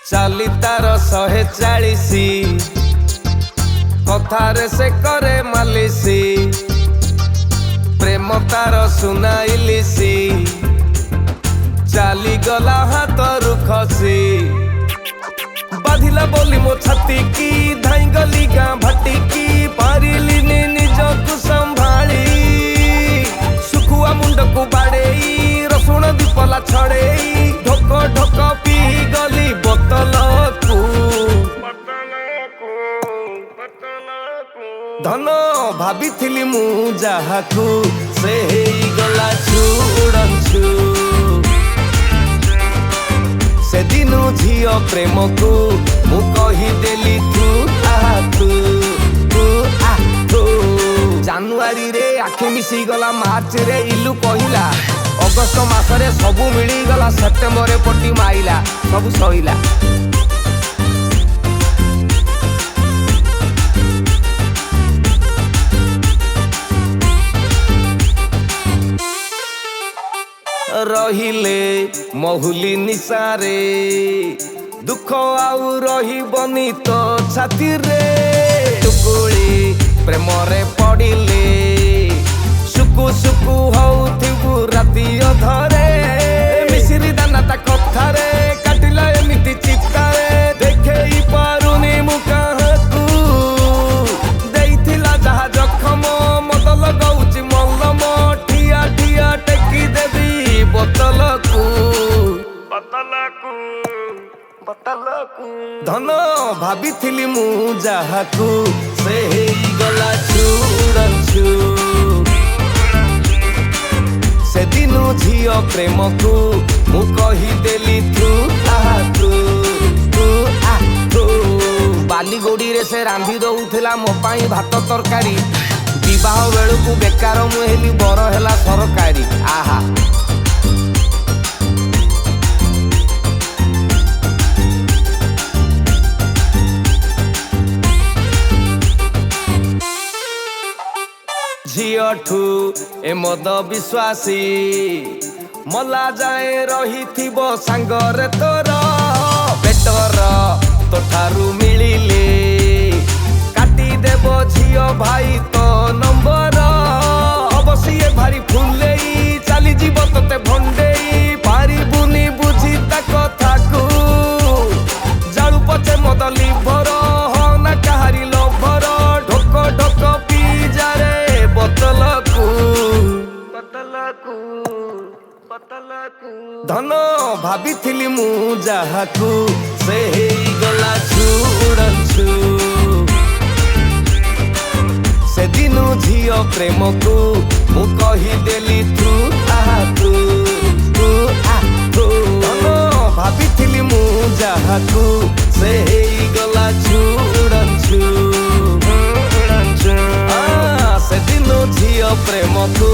चाली तार 140 कथारे से करे मालिसी प्रेम तार सुनाइलिसी चाली गला हाथरू खसी बाधिला बोली मो छाती की धाई गली गाँ भटिकी पारिलिनी निजकु संभाली सुखुआ मुंड को बाड़ेई रसुण दीपला छड़ेई ढोक ढोक पी गली बोतल को धन भाभी मु जहाकू से गला छुड़छू से दिनु झियो प्रेम को मु कहीदेली तू जानुआरी रे आखि मिसी गला मार्च रे इलू कहला अगस्त मासरे सबू मिली गला सेप्टेम्बर पटी माइला सबू सहिला रहिले महुली निसारे दुख आउ रही बनी तो छाती रे टुकुली प्रेम रे पड़िले सुकु सुकु होउथिबु राती अधरे मिसिरी दाना ता कथारे काटिला एमिति चित्तारे देखेई पारुनी मु काहाकू देइथिला जहा जखम मत लगाउची मल्लम ठिया ठिया टेकी देबी बोतलकू धन भाभी मु जहाकू से गला छुड़छू से दिनु झियो प्रेम को मु कहीदेली तू बालीगोड़ी रे से रांधि दउथिला मो पाई भात तरकारी विवाह बेलू बेकार मु हेली बर हेला सरकारी आहा झियठू ए मद विश्वासी मला जाए रही सांगरे तोर पेटर तोठारू मिलिले काटी देव झियो भाई तो नंबर अवश्य भारी फुले चली जीव तोते भंडेई पारिबुनी बुझी ता कथा को जालू पचे मद लिभर ना काहारी लभर ढोक ढोक पी जारे धन भाभी मु जहाकू से गला छुड़छू से दिनु झियो प्रेम को मु कहीदेली तू धन भाभी मु जहाकू से गला छुड़छू से दिनु झियो प्रेम को